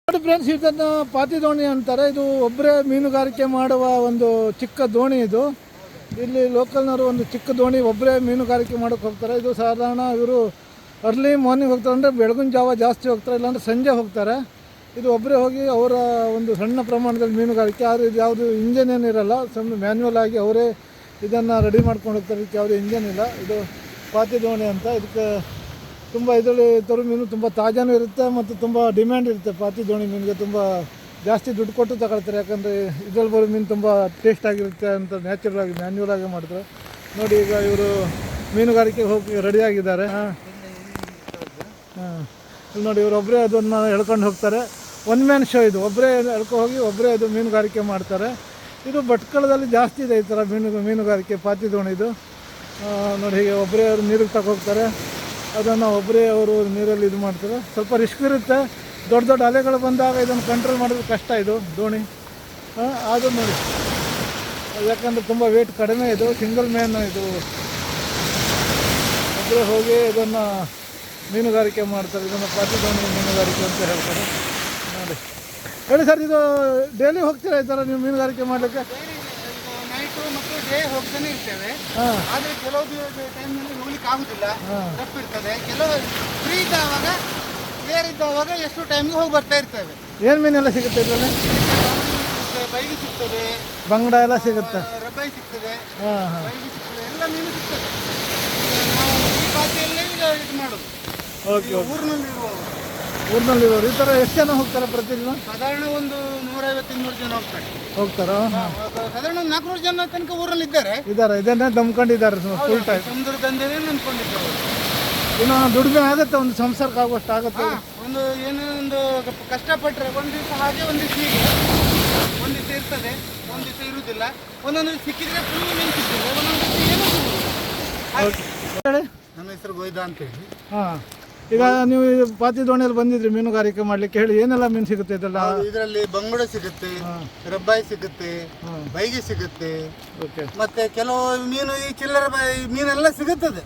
ನೋಡಿ ಫ್ರೆಂಡ್ಸ್, ಇದನ್ನು ಪಾತಿ ದೋಣಿ ಅಂತಾರೆ. ಇದು ಒಬ್ಬರೇ ಮೀನುಗಾರಿಕೆ ಮಾಡುವ ಒಂದು ಚಿಕ್ಕ ದೋಣಿ. ಇದು ಇಲ್ಲಿ ಲೋಕಲ್ನವರು ಒಂದು ಚಿಕ್ಕ ದೋಣಿ ಒಬ್ಬರೇ ಮೀನುಗಾರಿಕೆ ಮಾಡೋಕ್ಕೆ ಹೋಗ್ತಾರೆ. ಇದು ಸಾಧಾರಣ ಇವರು ಅರ್ಲಿ ಮಾರ್ನಿಂಗ್ ಹೋಗ್ತಾರೆ, ಅಂದರೆ ಬೆಳಗಿನ ಜಾವ ಜಾಸ್ತಿ ಹೋಗ್ತಾರೆ, ಇಲ್ಲಾಂದರೆ ಸಂಜೆ ಹೋಗ್ತಾರೆ. ಇದು ಒಬ್ಬರೇ ಹೋಗಿ ಅವರ ಒಂದು ಸಣ್ಣ ಪ್ರಮಾಣದಲ್ಲಿ ಮೀನುಗಾರಿಕೆ. ಆದರೆ ಇದು ಯಾವುದು ಇಂಜನ್ ಏನಿರಲ್ಲ, ಮ್ಯಾನ್ಯುವಲ್ ಆಗಿ ಅವರೇ ಇದನ್ನು ರೆಡಿ ಮಾಡ್ಕೊಂಡು ಹೋಗ್ತಾರೆ. ಇದಕ್ಕೆ ಯಾವುದೇ ಇಂಜನ್ ಇಲ್ಲ. ಇದು ಪಾತಿ ದೋಣಿ ಅಂತ. ಇದಕ್ಕೆ ತುಂಬ ಇದರಲ್ಲಿ ತರು ಮೀನು ತುಂಬ ತಾಜಾನೂ ಇರುತ್ತೆ ಮತ್ತು ತುಂಬ ಡಿಮ್ಯಾಂಡ್ ಇರುತ್ತೆ. ಪಾತಿ ದೋಣಿ ಮೀನಿಗೆ ತುಂಬ ಜಾಸ್ತಿ ದುಡ್ಡು ಕೊಟ್ಟು ತಗೊಳ್ತಾರೆ. ಯಾಕಂದರೆ ಇದರಲ್ಲಿ ಬರೋ ಮೀನು ತುಂಬ ಟೇಸ್ಟ್ ಆಗಿರುತ್ತೆ ಅಂತ ನ್ಯಾಚುರಲ್ ಆಗಿ ಮ್ಯಾನ್ಯುವಲ್ ಆಗಿ ಮಾಡ್ತಾರೆ. ನೋಡಿ, ಈಗ ಇವರು ಮೀನುಗಾರಿಕೆಗೆ ಹೋಗಿ ರೆಡಿಯಾಗಿದ್ದಾರೆ. ಹಾಂ, ಇಲ್ಲಿ ನೋಡಿ, ಇವರೊಬ್ಬರೇ ಅದನ್ನು ಎಳ್ಕೊಂಡು ಹೋಗ್ತಾರೆ. ಒನ್ ಮ್ಯಾನ್ ಶೋ ಇದು. ಒಬ್ಬರೇ ಎಳ್ಕೊಂಡು ಹೋಗಿ ಒಬ್ಬರೇ ಅದು ಮೀನುಗಾರಿಕೆ ಮಾಡ್ತಾರೆ. ಇದು ಭಟ್ಕಳದಲ್ಲಿ ಜಾಸ್ತಿ ಇದೆ ಈ ಥರ ಮೀನುಗಾರಿಕೆ ಪಾತಿ ದೋಣಿದು. ನೋಡಿ, ಹೀಗೆ ಒಬ್ಬರೇ ಅವರು ನೀರಿಗೆ ತಗೋಗ್ತಾರೆ. ಅದನ್ನು ಒಬ್ಬರೇ ಅವರು ನೀರಲ್ಲಿ ಇದು ಮಾಡ್ತಾರೆ. ಸ್ವಲ್ಪ ರಿಸ್ಕ್ ಇರುತ್ತೆ. ದೊಡ್ಡ ದೊಡ್ಡ ಅಲೆಗಳು ಬಂದಾಗ ಇದನ್ನು ಕಂಟ್ರೋಲ್ ಮಾಡೋದು ಕಷ್ಟ ಇದು ದೋಣಿ. ಅದು ನೋಡಿ, ಯಾಕಂದರೆ ತುಂಬ ವೇಟ್ ಕಡಿಮೆ ಇದು. ಸಿಂಗಲ್ ಮ್ಯಾನ್ ಇದು. ಒಬ್ಬರೇ ಹೋಗಿ ಇದನ್ನು ಮೀನುಗಾರಿಕೆ ಮಾಡ್ತಾರೆ. ಇದನ್ನು ಪಾತಿ ದೋಣಿ ಮೀನುಗಾರಿಕೆ ಅಂತ ಹೇಳ್ತಾರೆ. ನೋಡಿ, ಹೇಳಿ ಸರ್, ಇದು ಡೈಲಿ ಹೋಗ್ತೀರಾ ಈ ಥರ ನೀವು ಮೀನುಗಾರಿಕೆ ಮಾಡಲಿಕ್ಕೆ? ನೈಟು ಮತ್ತು ಡೇ ಹೋಗ್ತಾನೆ ಇರ್ತೇವೆ. ಆದರೆ ಕೆಲವು ಟೈಮ್ನಲ್ಲಿ ಹೋಗ್ಲಿಕ್ಕೆ ಆಗುದಿಲ್ಲ, ತಪ್ಪಿರ್ತದೆ. ಕೆಲವು ಫ್ರೀ ಇದ್ದಾವಾಗ, ಕ್ಲಿಯರ್ ಇದ್ದಾವಾಗ ಎಷ್ಟು ಟೈಮ್ಗೆ ಹೋಗಿ ಬರ್ತಾ ಇರ್ತೇವೆ. ಏನು ಮೀನೆಲ್ಲ ಸಿಗುತ್ತೆ ಇದರಲ್ಲಿ? ಬೈಗಿ ಸಿಗ್ತದೆ, ಬಂಗಡ ಎಲ್ಲ ಸಿಗುತ್ತೆ, ರಬ್ಬಾಯಿ ಸಿಗ್ತದೆ, ಬೈಗಿ ಸಿಗ್ತದೆ, ಎಲ್ಲ ಮೀನು ಸಿಗ್ತದೆ. ನಾವು ಈ ಪಾತಿಯಲ್ಲೇ ಈಗ ಇದು ಮಾಡೋದು. ಓಕೆ, ಊರಿನಲ್ಲಿರುವವರು ಈ ಥರ ಎಷ್ಟು ಜನ ಹೋಗ್ತಾರೆ ಪ್ರತಿದಿನ? ಸಾಧಾರಣ ಒಂದು 150-200 ಜನ ಹೋಗ್ತಾರಾ? ಸಾಧಾರಣ 400 ಜನ ತನಕ ಊರಲ್ಲಿ ಇದ್ದಾರೆ. ಇದನ್ನೇ ನಂಬ್ಕೊಂಡಿದ್ದಾರೆ ಫುಲ್ ಟೈಮ್. ಸಮುದ್ರ ದಂಧೆನೇ ನಂಬ್ಕೊಂಡಿದ್ದಾರೆ. ಇನ್ನು ದುಡಿಮೆ ಆಗುತ್ತೆ, ಒಂದು ಸಂಸಾರಕ್ಕೆ ಆಗುವಷ್ಟು ಆಗುತ್ತೆ. ಒಂದು ಏನೋ ಒಂದು ಕಷ್ಟಪಟ್ಟರೆ ಒಂದು ದಿವಸ ಹಾಗೆ, ಒಂದು ದಿವಸ ಹೀಗೆ, ಒಂದು ದಿವಸ ಇರ್ತದೆ, ಒಂದು ದಿವಸ ಇರುವುದಿಲ್ಲ. ಒಂದೊಂದು ಸಿಕ್ಕಿದ್ರೆ ಫುಲ್ ಮೀನು ಸಿಗ್ತದೆ, ಒಂದೊಂದು ದಿವಸ ಏನೂ ಸಿಗುವುದಿಲ್ಲ. ನನ್ನ ಹೆಸರು ಗೋಯ್ದ ಅಂತ ಹೇಳಿ. ಹಾಂ, ಈಗ ನೀವು ಪಾತಿ ದೋಣಿಯಲ್ಲಿ ಬಂದಿದ್ರಿ ಮೀನುಗಾರಿಕೆ ಮಾಡ್ಲಿಕ್ಕೆ. ಹೇಳಿ, ಏನೆಲ್ಲ ಮೀನು ಸಿಗುತ್ತೆ ಇದೆಲ್ಲ? ಇದರಲ್ಲಿ ಬಂಗುಡೆ ಸಿಗುತ್ತೆ, ರಬ್ಬಾಯಿ ಸಿಗುತ್ತೆ, ಬೈಗೆ ಸಿಗುತ್ತೆ, ಮತ್ತೆ ಕೆಲವು ಮೀನು ಈ ಚಿಲ್ಲರೆ ಮೀನೆಲ್ಲ ಸಿಗುತ್ತದೆ.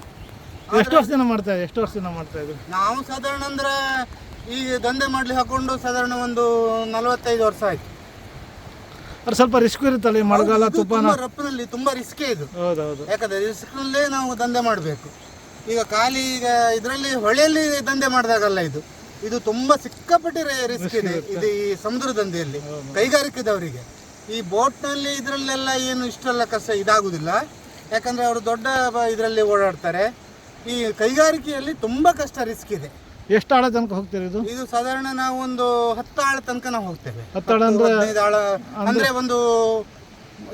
ಎಷ್ಟು ವರ್ಷದಿಂದ ಮಾಡ್ತಾ ಇದ್ರು? ನಾವು ಸಾಧಾರಣ ಅಂದ್ರೆ ಈ ದಂಧೆ ಮಾಡ್ಲಿ ಹಾಕೊಂಡು ಸಾಧಾರಣ ಒಂದು 45 ವರ್ಷ ಆಯ್ತು. ಅದು ಸ್ವಲ್ಪ ರಿಸ್ಕ್ ಇರುತ್ತಲ್ಲ, ಈ ಮಳೆಗಾಲ ತುಫಾನ ರಪ್ಪಿನಲ್ಲಿ ತುಂಬಾ ರಿಸ್ಕ್ ಇದು. ಹೌದೌದು. ಯಾಕಂದ್ರೆ ರಿಸ್ಕ್ ನಲ್ಲೇ ನಾವು ದಂಧೆ ಮಾಡಬೇಕು. ಈಗ ಖಾಲಿ ಈಗ ಇದರಲ್ಲಿ ಹೊಳೆಯಲ್ಲಿ ದಂಧೆ ಮಾಡಿದಾಗಲ್ಲ ಇದು ತುಂಬಾ ಸಿಕ್ಕಾಪಟ್ಟೆ ರಿಸ್ಕ್ ಇದೆ. ಇದು ಈ ಸಮುದ್ರ ದಂಧೆಯಲ್ಲಿ ಕೈಗಾರಿಕೆದವರಿಗೆ ಈ ಬೋಟ್ನಲ್ಲಿ ಇದರಲ್ಲೆಲ್ಲ ಏನು ಇಷ್ಟೆಲ್ಲ ಕಷ್ಟ ಇದಾಗುದಿಲ್ಲ. ಯಾಕಂದ್ರೆ ಅವರು ದೊಡ್ಡ ಇದರಲ್ಲಿ ಓಡಾಡ್ತಾರೆ. ಈ ಕೈಗಾರಿಕೆಯಲ್ಲಿ ತುಂಬಾ ಕಷ್ಟ, ರಿಸ್ಕ್ ಇದೆ. ಎಷ್ಟು ಆಳ ತನಕ ಹೋಗ್ತೀರಿ? ಇದು ಸಾಧಾರಣ ನಾವು ಒಂದು 10 ಆಳ ತನಕ ನಾವು ಹೋಗ್ತೇವೆ. 10 ಆಳ ಅಂದ್ರೆ 15 ಆಳ ಅಂದ್ರೆ ಒಂದು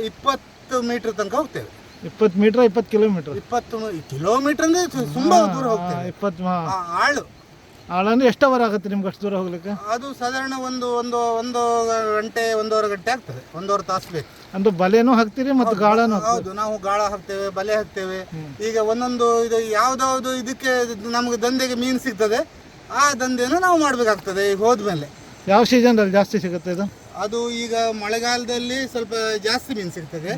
20 ಮೀಟರ್ ತನಕ ಹೋಗ್ತೇವೆ. 20 ಮೀಟರ್ 20 ಕಿಲೋಮೀಟರ್? 20 ಕಿಲೋಮೀಟರ್ ಅಂದ್ರೆ ತುಂಬಾ ದೂರ ಹೋಗ್ತೇವೆ. 20 ಆಳು ಅಂದ್ರೆ ಎಷ್ಟು ಅವರ್ ಆಗುತ್ತೆ ನಿಮ್ಗೆ ಅಷ್ಟು ದೂರ ಹೋಗ್ಲಿಕ್ಕೆ? ಅದು ಸಾಧಾರಣ ಒಂದು ಗಂಟೆ, 1.5 ಗಂಟೆ ಆಗ್ತದೆ, 1.5 ತಾಸು ಬೇಕು. ಅಂದ್ರೆ ಬಲೆನೂ ಹಾಕ್ತೀರಿ ಮತ್ತು ಗಾಳನೂ? ಹೌದು, ನಾವು ಗಾಳ ಹಾಕ್ತೇವೆ, ಬಲೆ ಹಾಕ್ತೇವೆ. ಈಗ ಒಂದೊಂದು ಇದು ಯಾವ್ದಾವ್ದು ಇದಕ್ಕೆ ನಮ್ಗೆ ದಂಧೆಗೆ ಮೀನು ಸಿಗ್ತದೆ, ಆ ದಂಧೆಯನ್ನು ನಾವು ಮಾಡ್ಬೇಕಾಗ್ತದೆ. ಈಗ ಹೋದ್ಮೇಲೆ ಯಾವ ಸೀಸನ್ದಲ್ಲಿ ಜಾಸ್ತಿ ಸಿಗುತ್ತೆ ಇದು? ಅದು ಈಗ ಮಳೆಗಾಲದಲ್ಲಿ ಸ್ವಲ್ಪ ಜಾಸ್ತಿ ಮೀನು ಸಿಗ್ತದೆ.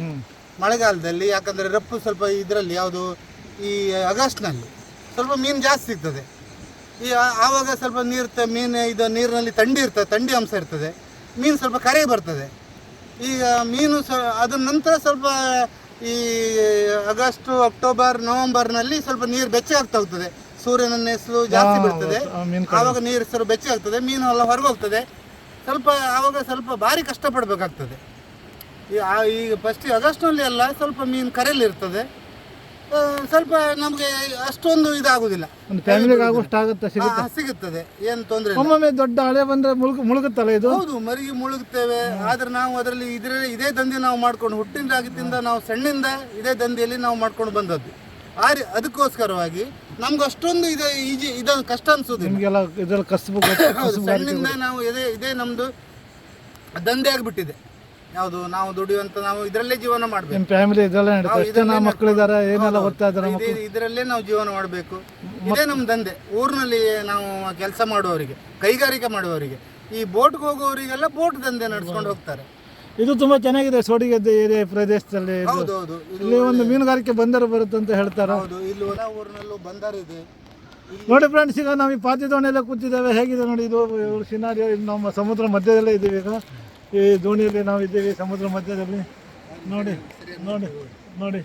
ಮಳೆಗಾಲದಲ್ಲಿ ಯಾಕಂದ್ರೆ ರಪ್ಪು ಸ್ವಲ್ಪ ಇದರಲ್ಲಿ ಯಾವುದು ಈ ಆಗಸ್ಟ್ನಲ್ಲಿ ಸ್ವಲ್ಪ ಮೀನು ಜಾಸ್ತಿ ಸಿಗ್ತದೆ. ಈ ಆವಾಗ ಸ್ವಲ್ಪ ಮೀನು ಇದು ನೀರಿನಲ್ಲಿ ಥಂಡಿ ಅಂಶ ಇರ್ತದೆ, ಮೀನು ಸ್ವಲ್ಪ ಕರೆ ಬರ್ತದೆ. ಈಗ ಮೀನು ಅದ್ರ ನಂತರ ಸ್ವಲ್ಪ ಈ ಆಗಸ್ಟ್, ಅಕ್ಟೋಬರ್, ನವೆಂಬರ್ನಲ್ಲಿ ಸ್ವಲ್ಪ ನೀರು ಬೆಚ್ಚಗಾಗ್ತಾ ಹೋಗ್ತದೆ. ಸೂರ್ಯನ ನೆಸಲು ಜಾಸ್ತಿ ಬರ್ತದೆ, ಆವಾಗ ನೀರು ಸ್ವಲ್ಪ ಬೆಚ್ಚಗಾಗ್ತದೆ, ಮೀನು ಎಲ್ಲ ಹೊರಗೆ ಹೋಗ್ತದೆ. ಆವಾಗ ಸ್ವಲ್ಪ ಭಾರಿ ಕಷ್ಟಪಡಬೇಕಾಗ್ತದೆ. ಈಗ ಫಸ್ಟ್ ಆಗಸ್ಟ್ನಲ್ಲಿ ಎಲ್ಲ ಸ್ವಲ್ಪ ಮೀನು ಕರೆಯಲ್ಲಿ ಇರ್ತದೆ. ಸ್ವಲ್ಪ ನಮಗೆ ಅಷ್ಟೊಂದು ಇದಾಗುದಿಲ್ಲ, ಫ್ಯಾಮಿಲಿಗೆ ಆಗೋಷ್ಟು ಆಗುತ್ತೆ, ಸಿಗುತ್ತದೆ, ಏನು ತೊಂದರೆ. ಒಮ್ಮೊಮ್ಮೆ ದೊಡ್ಡ ಹಳೆ ಬಂದ್ರೆ ಮುಳುಗುತ್ತಲ್ಲ ಇದು? ಹೌದು, ಮರಿಗೆ ಮುಳುಗುತ್ತೇವೆ. ಆದ್ರೆ ನಾವು ಅದರಲ್ಲಿ ಇದೇ ದಂಧೆ ನಾವು ಮಾಡ್ಕೊಂಡು ಹುಟ್ಟಿಂದಾಗಿದ್ದಿಂದ ನಾವು ಸಣ್ಣಿಂದ ಇದೇ ದಂಧೆಯಲ್ಲಿ ನಾವು ಮಾಡ್ಕೊಂಡು ಬಂದದ್ದು. ಅದಕ್ಕೋಸ್ಕರವಾಗಿ ನಮ್ಗೆ ಅಷ್ಟೊಂದು ಇದೊಂದು ಕಷ್ಟ ಅನ್ಸೋದಿಲ್ಲ. ಸಣ್ಣಿಂದ ನಾವು ಇದೇ ನಮ್ದು ದಂಧೆ ಆಗಿಬಿಟ್ಟಿದೆ. ಯಾವುದು ನಾವು ದುಡಿಯುವಂತ, ನಾವು ಇದರಲ್ಲೇ ಜೀವನ ಮಾಡಬೇಕು. ಫ್ಯಾಮಿಲಿ ಮಕ್ಕಳಿದ್ದಾರೆ, ಏನೆಲ್ಲ ಓದ್ತಾ ಇದ್ದಾರೆ, ಇದರಲ್ಲೇ ನಾವು ಜೀವನ ಮಾಡಬೇಕು. ಇದೇ ನಮ್ಮ ದಂಧೆ. ಊರಿನಲ್ಲಿ ನಾವು ಕೆಲಸ ಮಾಡುವವರಿಗೆ, ಕೈಗಾರಿಕೆ ಮಾಡುವವರಿಗೆ, ಈ ಬೋಟ್ಗೆ ಹೋಗುವವರಿಗೆಲ್ಲ ಬೋಟ್ ದಂಧೆ ನಡೆಸ್ಕೊಂಡು ಹೋಗ್ತಾರೆ. ಇದು ತುಂಬಾ ಚೆನ್ನಾಗಿದೆ ಸೋಡಿಗೆದ್ದೆ ಏರಿಯಾ ಪ್ರದೇಶದಲ್ಲಿ. ಹೌದೌದು, ಇಲ್ಲಿ ಒಂದು ಮೀನುಗಾರಿಕೆ ಬಂದರು ಬರುತ್ತೆ ಅಂತ ಹೇಳ್ತಾರೆ. ಹೌದು, ಇಲ್ಲಿ ಊರಿನಲ್ಲೂ ಬಂದರು ಇದೆ. ನೋಡಿ ಫ್ರೆಂಡ್ಸ್, ಈಗ ನಾವು ಈ ಪಾತಿ ದೋಣಿಯಲ್ಲೇ ಕೂತಿದ್ದೇವೆ. ಹೇಗಿದೆ ನೋಡಿ ಇದು ಇವ್ರ ಸಿನಾರಿಯೋ. ಇದು ನಮ್ಮ ಸಮುದ್ರ ಮಧ್ಯದಲ್ಲೇ ಇದ್ದೀವಿ ಈಗ. ಈ ದೋಣಿಯಲ್ಲಿ ನಾವು ಇದ್ದೀವಿ ಸಮುದ್ರ ಮಧ್ಯದಲ್ಲಿ. ನೋಡಿ ನೋಡಿ ನೋಡಿ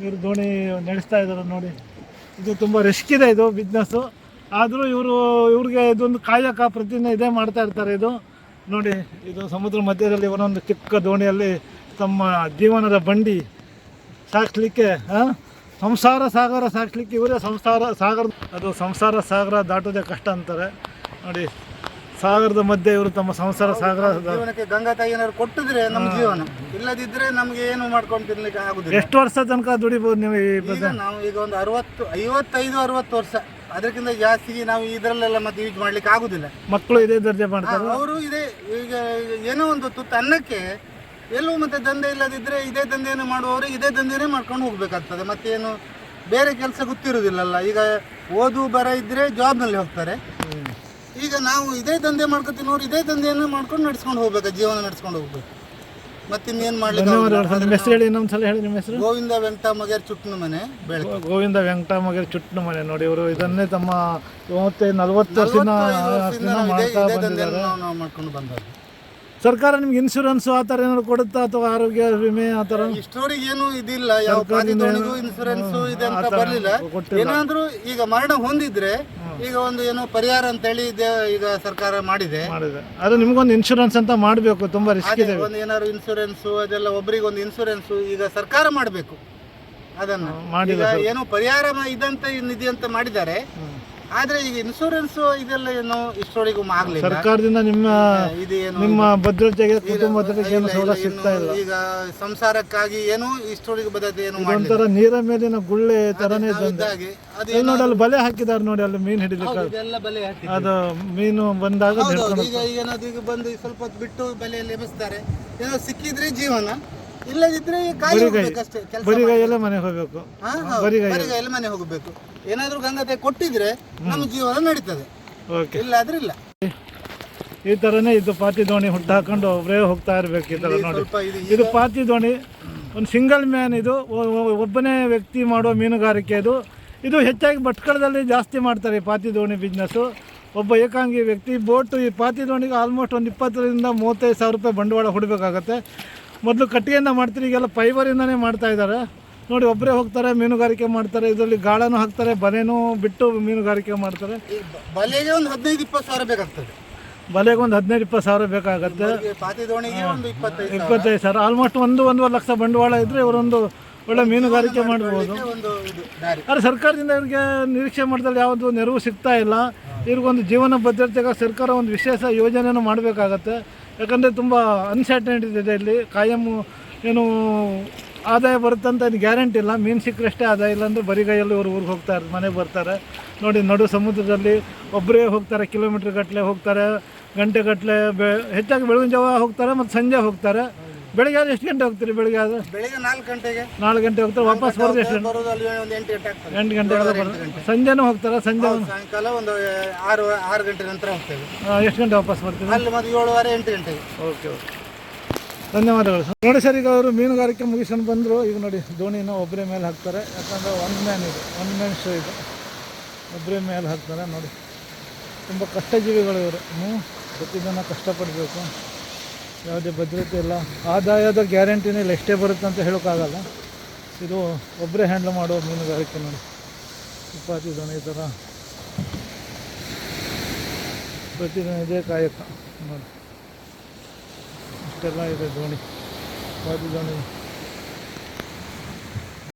ಇವರು ದೋಣಿ ನಡೆಸ್ತಾ ಇದ್ದಾರೆ ನೋಡಿ. ಇದು ತುಂಬ ರಿಸ್ಕ್ ಇದೆ ಇದು ಬಿಸ್ನೆಸ್ಸು. ಆದರೂ ಇವ್ರಿಗೆ ಇದೊಂದು ಕಾಯಕ, ಪ್ರತಿದಿನ ಇದೇ ಮಾಡ್ತಾ ಇರ್ತಾರೆ. ಇದು ನೋಡಿ, ಇದು ಸಮುದ್ರ ಮಧ್ಯದಲ್ಲಿ ಒಂದೊಂದು ಚಿಕ್ಕ ದೋಣಿಯಲ್ಲಿ ತಮ್ಮ ಜೀವನದ ಬಂಡಿ ಸಾಗಿಸ್ಲಿಕ್ಕೆ, ಸಂಸಾರ ಸಾಗರ ಸಾಗಿಸ್ಲಿಕ್ಕೆ ಇವರೇ ಸಂಸಾರ ಸಾಗರ. ಅದು ಸಂಸಾರ ಸಾಗರ ದಾಟೋದೇ ಕಷ್ಟ ಅಂತಾರೆ ನೋಡಿ. ಸಾಗರದ ಮಧ್ಯೆ ಇವರು ತಮ್ಮ ಸಂಸಾರ ಸಾಗರ. ಜೀವನಕ್ಕೆ ಗಂಗಾ ತಾಯಿ ಏನಾದ್ರು ಕೊಟ್ಟಿದ್ರೆ ನಮ್ಮ ಜೀವನ, ಇಲ್ಲದಿದ್ರೆ ನಮ್ಗೆ ಏನು ಮಾಡ್ಕೊಂಡು ತಿನ್ಲಿಕ್ಕೆ ಆಗುದಿಲ್ಲ. ಎಷ್ಟು ವರ್ಷ ತನಕ ದುಡಿಬೋದು ನೀವು ಈ ನಾವು ಈಗ ಒಂದು 55-60 ವರ್ಷ, ಅದಕ್ಕಿಂತ ಜಾಸ್ತಿ ನಾವು ಇದರಲ್ಲೆಲ್ಲ ಮತ್ತೆ ಯೂಸ್ ಮಾಡ್ಲಿಕ್ಕೆ ಆಗುದಿಲ್ಲ. ಮಕ್ಕಳು ಇದೇ ದರ್ಜೆ ಮಾಡ್ತಾರೆ. ಅವರು ಇದೇ ಈಗ ಏನೋ ಒಂದು ತುತ್ತು ಅನ್ನಕ್ಕೆ ಎಲ್ಲೂ ಮತ್ತೆ ದಂಧೆ ಇಲ್ಲದಿದ್ರೆ ಇದೇ ದಂಧೆಯನ್ನು ಮಾಡುವವರು ಇದೇ ದಂಧೆನೇ ಮಾಡ್ಕೊಂಡು ಹೋಗ್ಬೇಕಾಗ್ತದೆ. ಮತ್ತೇನು ಬೇರೆ ಕೆಲಸ ಗೊತ್ತಿರೋದಿಲ್ಲಲ್ಲ. ಈಗ ಓದು ಬರ ಇದ್ರೆ ಜಾಬ್ನಲ್ಲಿ ಹೋಗ್ತಾರೆ. ಈಗ ನಾವು ಇದೇ ದಂಧೆ ಮಾಡ್ಕೊತೀವಿ ನೋಡಿ, ಇದೇ ದಂಧೆಯನ್ನು ಮಾಡ್ಕೊಂಡು ನಡ್ಸ್ಕೊಂಡು ಹೋಗ್ಬೇಕು, ಜೀವನ ನಡ್ಸ್ಕೊಂಡು ಹೋಗ್ಬೇಕು. ಮತ್ತಿನ್ನೇನು ಮಾಡ್ಲಿಕ್ಕೆ. ನಿಮ್ಮ ಹೆಸರು ಹೇಳಿ, ಇನ್ನೊಂದ್ಸಲ ಹೇಳಿ ನಿಮ್ಮ ಹೆಸರು. ಗೋವಿಂದ ವೆಂಕಟ ಮಗೇರ್ ಚುಟ್ನ ಮನೆ, ಗೋವಿಂದ ವೆಂಕಟ ಮಗೇರ್ ಚುಟ್ನ ಮನೆ. ನೋಡಿ, ಇವರು ಇದನ್ನೇ ತಮ್ಮ 35-40 ವರ್ಷದಿಂದ ಮಾಡ್ತಾ ಬಂದಿದ್ದಾರೆ. ನಾವು ಮಾಡ್ಕೊಂಡು ಬಂದದ್ದು. ಸರ್ಕಾರ ನಿಮ್ಗೆ ಇನ್ಶೂರೆನ್ಸ್ ಆ ಥರ ಏನಾದ್ರು ಕೊಡುತ್ತಾ, ಅಥವಾ ಆರೋಗ್ಯ ವಿಮೆ ಆ ಥರ? ಇಷ್ಟೋರಿಗೆ ಏನು ಇದಿಲ್ಲ, ಯಾವ ಪಾತಿದೋಣಿಗೂ ಇನ್ಶೂರೆನ್ಸ್ ಇದೆ ಅಂತ ಬರಲಿಲ್ಲ. ಏನಾದ್ರೂ ಈಗ ಮರಣ ಹೊಂದಿದ್ರೆ ಈಗ ಒಂದು ಏನೋ ಪರಿಹಾರ ಅಂತೇಳಿ ಈಗ ಸರ್ಕಾರ ಮಾಡಿದೆ. ಅದು ನಿಮ್ಗೊಂದು ಇನ್ಶೂರೆನ್ಸ್ ಅಂತ ಮಾಡಬೇಕು, ತುಂಬಾ ರಿಸ್ಕ್ ಇದೆ. ಒಂದು ಏನಾದ್ರು ಇನ್ಶೂರೆನ್ಸ್ ಅದೆಲ್ಲ ಒಬ್ಬರಿಗೆ ಒಂದು ಇನ್ಶೂರೆನ್ಸ್ ಈಗ ಸರ್ಕಾರ ಮಾಡಬೇಕು. ಅದನ್ನು ಈಗ ಏನೋ ಪರಿಹಾರ ಇದಂತ ನಿಧಿ ಅಂತ ಮಾಡಿದ್ದಾರೆ. ಆದ್ರೆ ಈಗ ಇನ್ಶೂರೆನ್ಸ್ ಇದೆಲ್ಲ ಏನು ಇಷ್ಟೊಳಗೂ ಆಗಲಿಲ್ಲ. ಸರ್ಕಾರದಿಂದ ನಿಮ್ಮ ಭದ್ರತೆಗೆ, ಕುಟುಂಬ ಭದ್ರತೆಗೆ ಏನು ಸೌಲಭ್ಯ ಸಿಗ್ತಾ ಇಲ್ಲ. ಈಗ ಸಂಸಾರಕ್ಕಾಗಿ ಏನು ಇಷ್ಟೊಳಗೆ ಭದ್ರತೆ ಏನು ಒಂಥರ ನೀರ ಮೇಲಿನ ಗುಳ್ಳೆ ತರನೇ ಇದ್ದಂಗೆ. ನೋಡಿ, ಅಲ್ಲಿ ಬಲೆ ಹಾಕಿದ್ದಾರೆ ನೋಡಿ, ಅಲ್ಲಿ ಮೀನು ಹಿಡಿಲಿಕ್ಕೆ. ಅದು ಮೀನು ಬಂದಾಗ ಈಗ ಏನಾದ್ರು ಈಗ ಬಂದು ಸ್ವಲ್ಪ ಹೊತ್ತು ಬಿಟ್ಟು ಬಲೆಯಲ್ಲಿ ಎಬ್ಬಿಸ್ತಾರೆ. ಏನೋ ಸಿಕ್ಕಿದ್ರೆ ಜೀವನ, ಇಲ್ಲದಿದ್ರೆ ಬರಿಗೈಯಲ್ಲೇ ಮನೆ ಹೋಗ್ಬೇಕು. ಬರಿಗೈಯಲ್ಲಿ ಮನೆ ಹೋಗಬೇಕು. ಏನಾದ್ರೂ ಗಂಗತೆ ಕೊಟ್ಟಿದ್ರೆ ನಮ್ಮ ಜೀವನ ನಡೀತದೆ, ಇಲ್ಲಾದ್ರೆ ಇಲ್ಲ. ಈ ತರನೇ ಇದು ಪಾತಿ ದೋಣಿ ಹುಟ್ಟು ಹಾಕೊಂಡು ಒಬ್ಬರೇ ಹೋಗ್ತಾ ಇರ್ಬೇಕು. ಈ ತರ ನೋಡಿ, ಇದು ಪಾತಿ ದೋಣಿ ಒಂದು ಸಿಂಗಲ್ ಮ್ಯಾನ್. ಇದು ಒಬ್ಬನೇ ವ್ಯಕ್ತಿ ಮಾಡುವ ಮೀನುಗಾರಿಕೆ. ಇದು ಹೆಚ್ಚಾಗಿ ಭಟ್ಕಳದಲ್ಲಿ ಜಾಸ್ತಿ ಮಾಡ್ತಾರೆ ಈ ಪಾತಿ ದೋಣಿ ಬಿಸ್ನೆಸ್ಸು. ಒಬ್ಬ ಏಕಾಂಗಿ ವ್ಯಕ್ತಿ ಬೋಟು. ಈ ಪಾತಿ ದೋಣಿಗೆ ಆಲ್ಮೋಸ್ಟ್ ಒಂದು 20,000-35,000 ರೂಪಾಯಿ ಬಂಡವಾಳ ಹೂಡಬೇಕಾಗತ್ತೆ. ಮೊದಲು ಕಟ್ಟಿಗೆಯಿಂದ ಮಾಡ್ತೀರಿ, ಈಗೆಲ್ಲ ಫೈಬರಿಂದನೇ ಮಾಡ್ತಾ ಇದ್ದಾರೆ ನೋಡಿ. ಒಬ್ಬರೇ ಹೋಗ್ತಾರೆ, ಮೀನುಗಾರಿಕೆ ಮಾಡ್ತಾರೆ. ಇದರಲ್ಲಿ ಗಾಳನೂ ಹಾಕ್ತಾರೆ, ಬಲೆನೂ ಬಿಟ್ಟು ಮೀನುಗಾರಿಕೆ ಮಾಡ್ತಾರೆ. ಬಲೆಗೆ ಒಂದು 15-20 ಸಾವಿರ ಬೇಕಾಗ್ತದೆ. ಬಲೆಗೆ ಒಂದು 15-20 ಸಾವಿರ ಬೇಕಾಗತ್ತೆ. 25 ಸಾವಿರ, ಆಲ್ಮೋಸ್ಟ್ 1-1.5 ಲಕ್ಷ ಬಂಡವಾಳ ಇದ್ದರೆ ಇವರೊಂದು ಒಳ್ಳೆ ಮೀನುಗಾರಿಕೆ ಮಾಡ್ಬೋದು. ಆದರೆ ಸರ್ಕಾರದಿಂದ ಇವ್ರಿಗೆ ನಿರೀಕ್ಷೆ ಮಾಡಿದಲ್ಲಿ ಯಾವುದು ನೆರವು ಸಿಗ್ತಾ ಇಲ್ಲ. ಇವ್ರಿಗೊಂದು ಜೀವನ ಭದ್ರತೆಗೆ ಸರ್ಕಾರ ಒಂದು ವಿಶೇಷ ಯೋಜನೆಯನ್ನು ಮಾಡಬೇಕಾಗತ್ತೆ. ಯಾಕಂದರೆ ತುಂಬ ಅನ್ಸರ್ಟನಿಟಿ ಇದೆ ಇಲ್ಲಿ. ಕಾಯಂ ಏನು ಆದಾಯ ಬರುತ್ತಂತ ಇದು ಗ್ಯಾರಂಟಿ ಇಲ್ಲ. ಮೀನು ಸಿಕ್ಕರಷ್ಟೇ ಆದಾಯ, ಇಲ್ಲಾಂದರೆ ಬರಿಗೈಯಲ್ಲಿ ಇವರು ಊರಿಗೆ ಹೋಗ್ತಾರೆ, ಮನೆಗೆ ಬರ್ತಾರೆ ನೋಡಿ. ನಡು ಸಮುದ್ರದಲ್ಲಿ ಒಬ್ಬರೇ ಹೋಗ್ತಾರೆ, ಕಿಲೋಮೀಟ್ರ್ ಗಟ್ಟಲೆ ಹೋಗ್ತಾರೆ, ಗಂಟೆಗಟ್ಟಲೆ. ಹೆಚ್ಚಾಗಿ ಬೆಳಗಿನ ಜಾವ ಹೋಗ್ತಾರೆ ಮತ್ತು ಸಂಜೆ ಹೋಗ್ತಾರೆ. ಬೆಳಿಗ್ಗೆ ಆದ್ರೆ ಎಷ್ಟು ಗಂಟೆ ಹೋಗ್ತೀರಿ? ಬೆಳಿಗ್ಗೆ ಆದರೆ ಬೆಳಿಗ್ಗೆ 4 ಗಂಟೆಗೆ 4 ಗಂಟೆ ಹೋಗ್ತಾರೆ. ವಾಪಸ್ ಬರೋದು ಎಷ್ಟು? 8 ಗಂಟೆಗೆ ಬರೋದು. ಸಂಜೆನೂ ಹೋಗ್ತಾರೆ. ಸಂಜೆ ಸಾಯಂಕಾಲ ಒಂದು 6 ಗಂಟೆ ನಂತರ ಹೋಗ್ತೇವೆ. ಎಷ್ಟು ಗಂಟೆ ವಾಪಸ್ ಬರ್ತೀವಿ? ಅಲ್ಲಿ ಮತ್ತೆ 7:30-8 ಗಂಟೆಗೆ. ಓಕೆ, ಧನ್ಯವಾದಗಳು ಸರ್. ನೋಡಿ ಸರ್, ಈಗ ಅವರು ಮೀನುಗಾರಿಕೆ ಮುಗಿಸ್ಕೊಂಡು ಬಂದರು. ಈಗ ನೋಡಿ, ದೋಣಿನ ಒಬ್ಬರೇ ಮೇಲೆ ಹಾಕ್ತಾರೆ. ಯಾಕಂದರೆ ಒನ್ ಮ್ಯಾನ್ ಶೋ ಇದು. ಒಬ್ಬರೇ ಮೇಲೆ ಹಾಕ್ತಾರೆ ನೋಡಿ. ತುಂಬ ಕಷ್ಟಜೀವಿಗಳು ಇವರು. ಪ್ರತಿದಿನ ಕಷ್ಟಪಡಬೇಕು. ಯಾವುದೇ ಭದ್ರತೆ ಇಲ್ಲ, ಆದಾಯದ ಗ್ಯಾರಂಟಿನೇ ಇಲ್ಲ. ಎಷ್ಟೇ ಬರುತ್ತೆ ಅಂತ ಹೇಳೋಕ್ಕಾಗಲ್ಲ. ಇದು ಒಬ್ಬರೇ ಹ್ಯಾಂಡಲ್ ಮಾಡುವ ಮೀನುಗಾರಿಕೆ ನೋಡಿ. ಪಾತಿ ದೋಣಿ ಈ ಥರ ಪ್ರತಿದಿನ ಇದೇ ಕಾಯಕ ನೋಡಿ. ಇಷ್ಟೆಲ್ಲ ಇದೆ ದೋಣಿ, ಪಾತಿ ದೋಣಿ.